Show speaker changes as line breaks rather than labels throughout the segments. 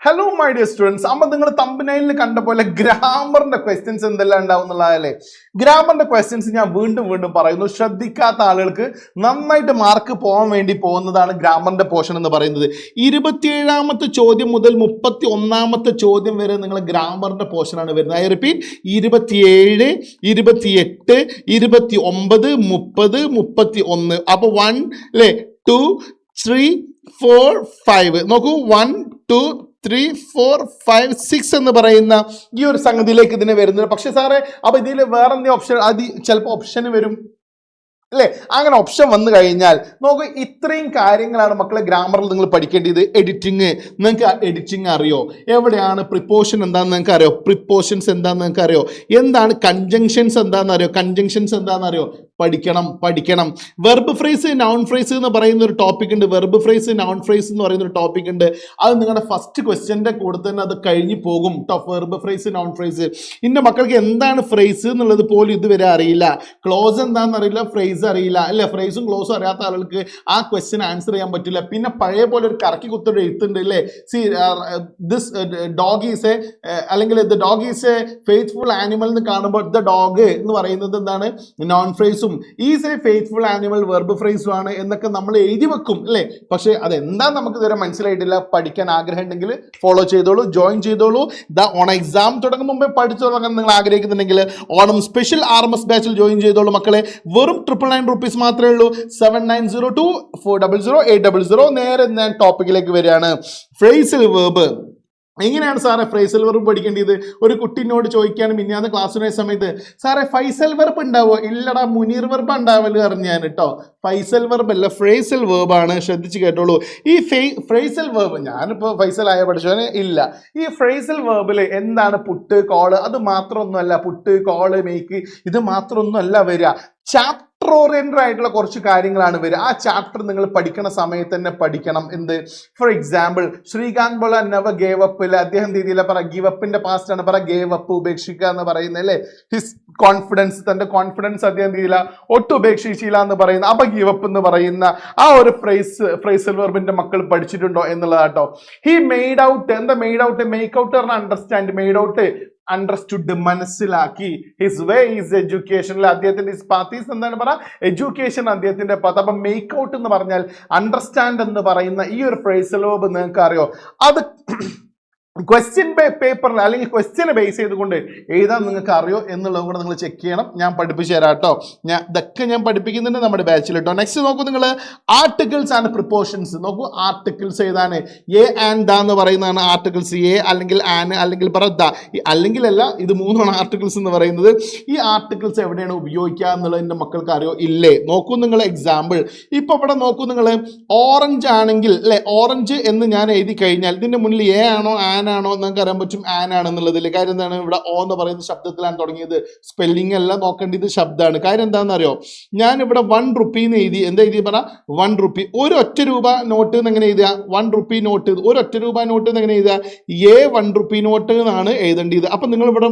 Hello my dear students. അപ്പൊ നിങ്ങൾ തമ്പനയിലിൽ കണ്ട പോലെ ഗ്രാമറിന്റെ ക്വസ്റ്റ്യൻസ് എന്തെല്ലാം ഉണ്ടാവും എന്നുള്ളതല്ലേ. ഗ്രാമറിന്റെ ക്വസ്റ്റ്യൻസ് ഞാൻ വീണ്ടും വീണ്ടും പറയുന്നു. ശ്രദ്ധിക്കാത്ത ആളുകൾക്ക് നന്നായിട്ട് മാർക്ക് പോകാൻ വേണ്ടി പോകുന്നതാണ് ഗ്രാമറിന്റെ പോർഷൻ എന്ന് പറയുന്നത്. 27ാമത്തെ ചോദ്യം മുതൽ 31ാമത്തെ ചോദ്യം വരെ നിങ്ങൾ ഗ്രാമറിന്റെ പോർഷനാണ് വരുന്നത്. I repeat, 27, 28, 29, 30, 31. അപ്പൊ 1, 2, 3, 4, 5 നോക്കൂ. 1, 2, 3, 4, 5, 6 എന്ന് പറയുന്ന ഈ ഒരു സംഗതിയിലേക്ക് ഇതിന് വരുന്നത്. പക്ഷെ സാറേ, അപ്പൊ ഇതിൽ വേറെ എന്തെങ്കിലും ഓപ്ഷൻ, അത് ചിലപ്പോൾ ഓപ്ഷന് വരും അല്ലേ? അങ്ങനെ ഓപ്ഷൻ വന്നു കഴിഞ്ഞാൽ നോക്കൂ, ഇത്രയും കാര്യങ്ങളാണ് മക്കളെ ഗ്രാമറിൽ നിങ്ങൾ പഠിക്കേണ്ടത്. എഡിറ്റിംഗ്, നിങ്ങൾക്ക് എഡിറ്റിംഗ് അറിയോ? എവിടെയാണ് പ്രിപ്പോഷൻ എന്താണെന്ന് നിങ്ങൾക്ക് അറിയോ? പ്രിപ്പോഷൻസ് എന്താണെന്ന് നിങ്ങൾക്ക് അറിയോ? എന്താണ് കൺജങ്ഷൻസ് എന്താണെന്ന് അറിയോ? കൺജങ്ഷൻസ് എന്താണെന്ന് അറിയോ? പഠിക്കണം. വെർബ് ഫ്രേസ്, നൗൺ ഫ്രേസ് എന്ന് പറയുന്ന ഒരു ടോപ്പിക് ഉണ്ട്. വെർബ് ഫ്രേസ്, നൗൺ ഫ്രേസ് എന്ന് പറയുന്ന ഒരു ടോപ്പിക് ഉണ്ട്. അത് നിങ്ങളുടെ ഫസ്റ്റ് ക്വസ്റ്റ്യൻ്റെ കൂടെ തന്നെ അത് കഴിഞ്ഞ് പോകും. Verb phrase, noun phrase. ഇന്ന മക്കൾക്ക് എന്താണ് ഫ്രേസ് എന്നുള്ളത് പോലും ഇതുവരെ അറിയില്ല. ക്ലോസ് എന്താണെന്ന് അറിയില്ല, ഫ്രേസ് അറിയില്ല അല്ലെ? ഫ്രേസും ക്ലോസും അറിയാത്ത ആളുകൾക്ക് ആ ക്വസ്റ്റ്യൻ ആൻസർ ചെയ്യാൻ പറ്റില്ല. പിന്നെ പഴയ പോലെ ഒരു കറക്കി കുത്തൊരു എഴുത്തുണ്ട് അല്ലേ? See this dog is a, അല്ലെങ്കിൽ the dog is a faithful animal എന്ന് കാണുമ്പോൾ ദ ഡോഗ് എന്ന് പറയുന്നത് എന്താണ്? നോൺ ഫ്രേസും, is a faithful animal verb ഫ്രേസും ആണ് എന്നൊക്കെ നമ്മൾ എഴുതി വെക്കും അല്ലേ? പക്ഷെ അതെന്താ നമുക്ക് ഇതുവരെ മനസ്സിലായിട്ടില്ല. പഠിക്കാൻ ആഗ്രഹം ഉണ്ടെങ്കിൽ ഫോളോ ചെയ്തോളൂ, ജോയിൻ ചെയ്തോളൂ. ഓൺ എക്സാം തുടങ്ങും മുമ്പേ പഠിച്ചു തുടങ്ങാൻ നിങ്ങൾ ആഗ്രഹിക്കുന്നുണ്ടെങ്കിൽ ഓണം സ്പെഷ്യൽ RMS ബാച്ചിൽ ജോയിൻ ചെയ്തോളൂ മക്കളെ. വെറും 999 rupees മാത്രമേ ഉള്ളൂ. 7902400800. നേരെ ഞാൻ ടോപ്പിക്കിലേക്ക് വരികയാണ്. Phrasal verb. എങ്ങനെയാണ് സാറേ ഫ്രേസൽ വെർബ് പഠിക്കേണ്ടത്? ഒരു കുട്ടീനോട് ചോദിക്കാനും മിന്നാന്ന് ക്ലാസ്സിന് സമയത്ത്, സാറേ ഫൈസൽ വെർബ് ഉണ്ടാവോ? ഇല്ലടാ, മുനീർ വെർബ് ഉണ്ടാവല്ലോ പറഞ്ഞു ഞാൻ കേട്ടോ. ഫൈസൽ വെർബ് അല്ല, ഫ്രേസൽ വെർബ് ആണ്. ശ്രദ്ധിച്ച് കേട്ടോളൂ. ഈ ഫ്രേസൽ വെർബ്, ഞാനിപ്പോൾ ഫൈസൽ ആയ പഠിച്ചവന് ഇല്ല. ഈ ഫ്രേസൽ വെർബിൽ എന്താണ്? പുട്ട്, കോള്, അത് മാത്രമൊന്നുമല്ല. പുട്ട്, കോള്, മേക്ക്, ഇത് മാത്രമൊന്നുമല്ല വരിക. ചാപ്റ്റർ ഓറിയന്റഡ് ആയിട്ടുള്ള കുറച്ച് കാര്യങ്ങളാണ് വരിക. ആ ചാപ്റ്റർ നിങ്ങൾ പഠിക്കണ സമയത്ത് തന്നെ പഠിക്കണം. എന്ത്? For example, Srikanth Bolla never gave up. അദ്ദേഹം രീതിയിലെ പറ ഗീവ് അപ്പിന്റെ പാസ്റ്റ് ആണ് പറ ഗേവ് അപ്പ്, ഉപേക്ഷിക്കുക എന്ന് പറയുന്നത് അല്ലേ? ഹിസ് കോൺഫിഡൻസ്, തന്റെ കോൺഫിഡൻസ് അദ്ദേഹം രീതിയില ഒട്ടും ഉപേക്ഷിച്ചില്ല എന്ന് പറയുന്ന, അപ്പൊ ഗീവ് അപ്പ് എന്ന് പറയുന്ന ആ ഒരു ഫ്രേസൽ വെർബിന്റെ മക്കൾ പഠിച്ചിട്ടുണ്ടോ എന്നുള്ളതാട്ടോ. He made out. എന്താ മെയ്ഡ് ഔട്ട്? മേക്ക് ഔട്ട് പറഞ്ഞ അണ്ടർസ്റ്റാൻഡ്, മെയ്ഡ് ഔട്ട് അണ്ടർസ്റ്റുഡ്, മനസ്സിലാക്കി. His way is education. അദ്ദേഹത്തിന്റെ ഹിസ് പാത്ത് ഈസ് എന്താണ് പറ? എഡ്യൂക്കേഷൻ അദ്ദേഹത്തിന്റെ പാത്ത്. അപ്പൊ മേക്ക് ഔട്ട് എന്ന് പറഞ്ഞാൽ അണ്ടർസ്റ്റാൻഡ് എന്ന് പറയുന്ന ഈ ഒരു ഫ്രേസൽ വെർബ് നിങ്ങൾക്ക് അറിയോ? അത് ക്വസ്റ്റ്യൻ പേപ്പറിൽ അല്ലെങ്കിൽ ക്വസ്റ്റ്യനെ ബേസ് ചെയ്തുകൊണ്ട് എഴുതാൻ നിങ്ങൾക്ക് അറിയോ എന്നുള്ളത് കൂടെ നിങ്ങൾ ചെക്ക് ചെയ്യണം. ഞാൻ പഠിപ്പിച്ചു തരാം കേട്ടോ. ഇതൊക്കെ ഞാൻ പഠിപ്പിക്കുന്നുണ്ട് നമ്മുടെ ബാച്ചിൽ കേട്ടോ. നെക്സ്റ്റ് നോക്കൂ നിങ്ങൾ, ആർട്ടിക്കിൾസ് ആൻഡ് പ്രിപ്പോഷൻസ്. നോക്കൂ, ആർട്ടിക്കിൾസ് ഏതാണ്? എ ആൻഡ് ദ എന്ന് പറയുന്നതാണ് ആർട്ടിക്കിൾസ്. എ അല്ലെങ്കിൽ ആൻ അല്ലെങ്കിൽ പറ ദ, അല്ലെങ്കിൽ അല്ല, ഇത് മൂന്നാണ് ആർട്ടിക്കിൾസ് എന്ന് പറയുന്നത്. ഈ ആർട്ടിക്കിൾസ് എവിടെയാണ് ഉപയോഗിക്കുക എന്നുള്ളതിൻ്റെ മക്കൾക്ക് അറിയോ? ഇല്ലേ? നോക്കൂ നിങ്ങൾ എക്സാമ്പിൾ. ഇപ്പൊ ഇവിടെ നോക്കൂ നിങ്ങൾ, ഓറഞ്ച് ആണെങ്കിൽ അല്ലെ, ഓറഞ്ച് എന്ന് ഞാൻ എഴുതി കഴിഞ്ഞാൽ ഇതിന്റെ മുന്നിൽ എ ആണോ ആണോ നിങ്ങൾക്ക് അറിയാൻ പറ്റും. ആൻ ആണെന്നുള്ളതിൽ. കാര്യം എന്താണ്? ഇവിടെ ഓ എന്ന് പറയുന്ന ശബ്ദത്തിലാണ് തുടങ്ങിയത്. സ്പെല്ലിംഗ് എല്ലാം നോക്കേണ്ടത് ശബ്ദമാണ്. കാര്യം എന്താണെന്ന് അറിയോ? ഞാൻ ഇവിടെ 1 rupee എന്ന് എഴുതി. എന്താ എഴുതി പറ? 1 rupee. ഒരു ഒറ്റ രൂപ നോട്ട് എന്ന് എങ്ങനെ എഴുതുക? 1 rupee നോട്ട്. ഒരു ഒറ്റ രൂപ നോട്ട് എന്ന് എങ്ങനെ എഴുതുക? 1 rupee നോട്ട് എന്നാണ് എഴുതേണ്ടത്. അപ്പൊ നിങ്ങൾ ഇവിടെ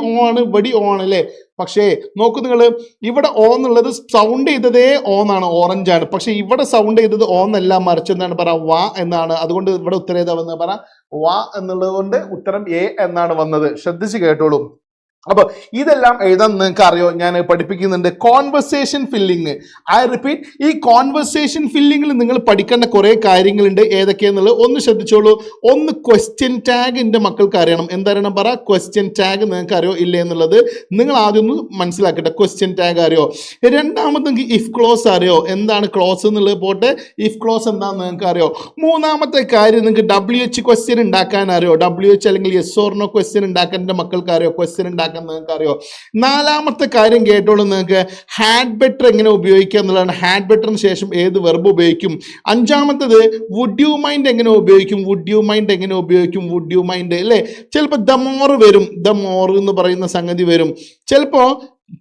ഓ ആണ്, ഇവിടെ ഓ ആണ് അല്ലേ? പക്ഷേ നോക്കൂ നിങ്ങൾ, ഇവിടെ ഓ എന്നുള്ളത് സൗണ്ട് ചെയ്തതേ ഓ എന്നാണ്, ഓറഞ്ച് ആണ്. പക്ഷെ ഇവിടെ സൗണ്ട് ചെയ്തത് ഓ എന്നല്ല, മറിച്ച് എന്താണ് പറ? വാ എന്നാണ്. അതുകൊണ്ട് ഇവിടെ ഉത്തരം ഏതാ വന്നത് പറ? വാ എന്നുള്ളത് കൊണ്ട് ഉത്തരം എ എന്നാണ് വന്നത്. ശ്രദ്ധിച്ച് കേട്ടോളൂ. അപ്പൊ ഇതെല്ലാം എഴുതാൻ നിങ്ങൾക്ക് അറിയോ? ഞാൻ പഠിപ്പിക്കുന്നുണ്ട്. Conversation filling. ഐ റിപ്പീറ്റ്, ഈ കോൺവെർസേഷൻ ഫില്ലിങ്ങിൽ നിങ്ങൾ പഠിക്കേണ്ട കുറെ കാര്യങ്ങളുണ്ട്. ഏതൊക്കെയാന്നുള്ളത് ഒന്ന് ശ്രദ്ധിച്ചോളൂ. ഒന്ന്, ക്വസ്റ്റ്യൻ ടാഗ് എൻ്റെ മക്കൾക്ക് അറിയണം. എന്തറിയണം പറ? ക്വസ്റ്റ്യൻ ടാഗ് നിങ്ങൾക്ക് അറിയോ ഇല്ലേ എന്നുള്ളത് നിങ്ങൾ ആദ്യം ഒന്ന് മനസ്സിലാക്കട്ടെ. ക്വസ്റ്റ്യൻ ടാഗ് അറിയോ? രണ്ടാമത് നിങ്ങൾക്ക് ഇഫ് ക്ലോസ് അറിയോ? എന്താണ് ക്ലോസ് എന്നുള്ളത് പോട്ടെ, ഇഫ് ക്ലോസ് എന്താണെന്ന് നിങ്ങൾക്ക് അറിയോ? മൂന്നാമത്തെ കാര്യം, നിങ്ങൾക്ക് WH ക്വസ്റ്റ്യൻ ഉണ്ടാക്കാൻ അറിയോ? WH അല്ലെങ്കിൽ യെസ് ഓർ നോ ക്വസ്റ്റ്യൻ ഉണ്ടാക്കാൻ എൻ്റെ മക്കൾക്ക് അറിയോ? ക്വസ്റ്റ്യൻ ഉണ്ടാക്കാൻ നിങ്ങൾക്ക് അറിയോ? നാലാമത്തെ കാര്യം കേട്ടോളൂ, നിങ്ങൾക്ക് ഹാഡ് ബെറ്റർ എങ്ങനെ ഉപയോഗിക്കുക എന്നുള്ളതാണ്. ഹാഡ് ബെറ്ററിന് ശേഷം ഏത് വെർബ് ഉപയോഗിക്കും? അഞ്ചാമത്തത് വുഡ് യു മൈൻഡ് എങ്ങനെ ഉപയോഗിക്കും? വുഡ് യു മൈൻഡ് എങ്ങനെ ഉപയോഗിക്കും? വുഡ് യു മൈൻഡ് അല്ലേ? ചിലപ്പോൾ ദ മോർ വരും, ദ മോർ എന്ന് പറയുന്ന സംഗതി വരും. ചിലപ്പോൾ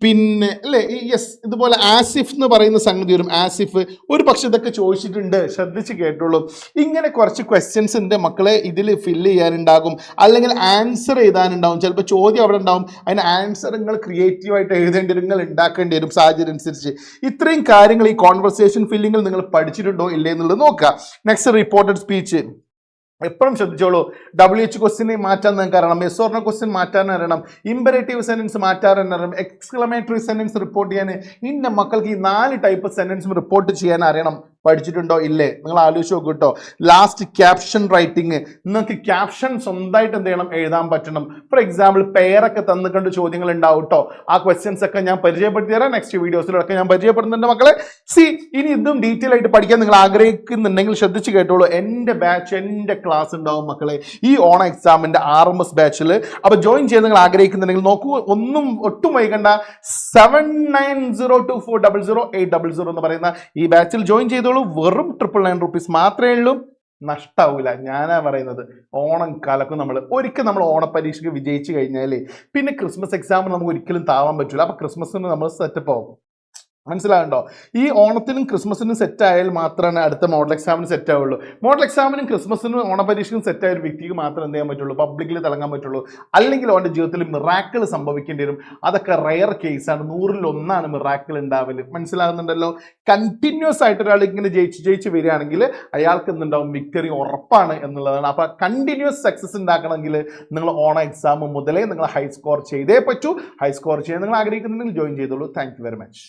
പിന്നെ അല്ലേ ഈ യെസ് ഇതുപോലെ ആസിഫ് എന്ന് പറയുന്ന സംഗതി വരും. ആസിഫ് ഒരു പക്ഷെ ഇതൊക്കെ ചോദിച്ചിട്ടുണ്ട്. ശ്രദ്ധിച്ച് കേട്ടോളൂ. ഇങ്ങനെ കുറച്ച് ക്വസ്റ്റ്യൻസ് ഉണ്ട് മക്കളെ, ഇതിൽ ഫില്ല് ചെയ്യാനുണ്ടാകും, അല്ലെങ്കിൽ ആൻസർ എഴുതാനുണ്ടാവും. ചിലപ്പോൾ ചോദ്യം അവിടെ ഉണ്ടാവും, അതിന് ആൻസർ നിങ്ങൾ ക്രിയേറ്റീവായിട്ട് എഴുതേണ്ടി വരും, നിങ്ങൾ ഉണ്ടാക്കേണ്ടി വരും സാഹചര്യം അനുസരിച്ച്. ഇത്രയും കാര്യങ്ങൾ ഈ കോൺവെർസേഷൻ ഫില്ലിങ്ങിൽ നിങ്ങൾ പഠിച്ചിട്ടുണ്ടോ ഇല്ലേ എന്നുള്ളത് നോക്കുക. Next, reported speech. എപ്പോഴും ശ്രദ്ധിച്ചോളൂ. WH ക്വസ്റ്റ്യനെ മാറ്റാൻ നിങ്ങൾക്ക് അറിയണം, യെസ് ഓർ നോ ക്വസ്റ്റ്യൻ മാറ്റാൻ അറിയണം, ഇമ്പറേറ്റീവ് സെന്റൻസ് മാറ്റാൻ അറിയണം, എക്സ്ക്ലമേറ്ററി സെന്റൻസ് റിപ്പോർട്ട് ചെയ്യാൻ ഇന്ന മക്കൾക്ക് ഈ 4 ടൈപ്പ് സെന്റൻസും റിപ്പോർട്ട് ചെയ്യാൻ അറിയണം. പഠിച്ചിട്ടുണ്ടോ ഇല്ലേ? നിങ്ങൾ ആലോചിച്ച് നോക്കൂ കേട്ടോ. ലാസ്റ്റ് ക്യാപ്ഷൻ റൈറ്റിംഗ്, നിങ്ങൾക്ക് ക്യാപ്ഷൻ സ്വന്തമായിട്ട് എന്ത് ചെയ്യണം, എഴുതാൻ പറ്റണം. ഫോർ എക്സാമ്പിൾ പേരൊക്കെ തന്നിക്കൊണ്ട് ചോദ്യങ്ങൾ ഉണ്ടാവും കേട്ടോ. ആ ക്വസ്റ്റ്യൻസ് ഒക്കെ ഞാൻ പരിചയപ്പെടുത്തി തരാം, നെക്സ്റ്റ് വീഡിയോസിലൊക്കെ ഞാൻ പരിചയപ്പെടുന്നുണ്ട് മക്കളെ. ഇനി ഇതും ഡീറ്റെയിൽ ആയിട്ട് പഠിക്കാൻ നിങ്ങൾ ആഗ്രഹിക്കുന്നുണ്ടെങ്കിൽ ശ്രദ്ധിച്ച് കേട്ടോളൂ. എൻ്റെ ബാച്ച്, എൻ്റെ ക്ലാസ് ഉണ്ടാവും മക്കളെ ഈ ഓണ എക്സാമിന്റെ RMS ബാച്ചിൽ. അപ്പൊ ജോയിൻ ചെയ്യാൻ നിങ്ങൾ ആഗ്രഹിക്കുന്നുണ്ടെങ്കിൽ നോക്കൂ, ഒട്ടും വൈകണ്ട. 7902400800 എന്ന് പറയുന്ന ഈ ബാച്ചിൽ ജോയിൻ ചെയ്തു. വെറും 999 റുപ്പീസ് മാത്രമേ ഉള്ളൂ, നഷ്ടാവൂല. ഞാനാ പറയുന്നത്. ഓണം കലക്കും. ഒരിക്കൽ നമ്മൾ ഓണപരീക്ഷയ്ക്ക് വിജയിച്ചു കഴിഞ്ഞാൽ പിന്നെ ക്രിസ്മസ് എക്സാമിന് നമുക്ക് ഒരിക്കലും താവാൻ പറ്റില്ല. അപ്പൊ ക്രിസ്മസിന് നമ്മൾ സെറ്റപ്പ് ആവും. മനസ്സിലാകണ്ടോ? ഈ ഓണത്തിനും ക്രിസ്മസിനും സെറ്റ് ആയാൽ മാത്രമാണ് അടുത്ത മോഡൽ എക്സാമിന് സെറ്റ് ആവുള്ളൂ. മോഡൽ എക്സാമിനും ക്രിസ്മസിനും ഓണപരീക്ഷയ്ക്കും സെറ്റ് ആയ ഒരു വ്യക്തിക്ക് മാത്രം എന്ത് ചെയ്യാൻ പറ്റുള്ളൂ, പബ്ലിക്കിൽ തിളങ്ങാൻ പറ്റുള്ളൂ. അല്ലെങ്കിൽ അവൻ്റെ ജീവിതത്തിൽ മിറാക്കിൾ സംഭവിക്കേണ്ടി വരും. അതൊക്കെ റെയർ കേസാണ്. 100-ൽ 1 മിറാക്കിൾ ഉണ്ടാവല്. മനസ്സിലാകുന്നുണ്ടല്ലോ? കണ്ടിന്യൂസ് ആയിട്ട് ഒരാൾ ഇങ്ങനെ ജയിച്ച് വരികയാണെങ്കിൽ അയാൾക്ക് എന്തുണ്ടാവും, വിക്ടറി ഉറപ്പാണ് എന്നുള്ളതാണ്. അപ്പൊ കണ്ടിന്യൂസ് സക്സസ് ഉണ്ടാക്കണമെങ്കിൽ നിങ്ങൾ ഓണ എക്സാം മുതലേ നിങ്ങൾ ഹൈ സ്കോർ ചെയ്തേ പറ്റൂ. ഹൈ സ്കോർ ചെയ്യാൻ നിങ്ങൾ ആഗ്രഹിക്കുന്നുണ്ടെങ്കിൽ ജോയിൻ ചെയ്തോളൂ. Thank you very much.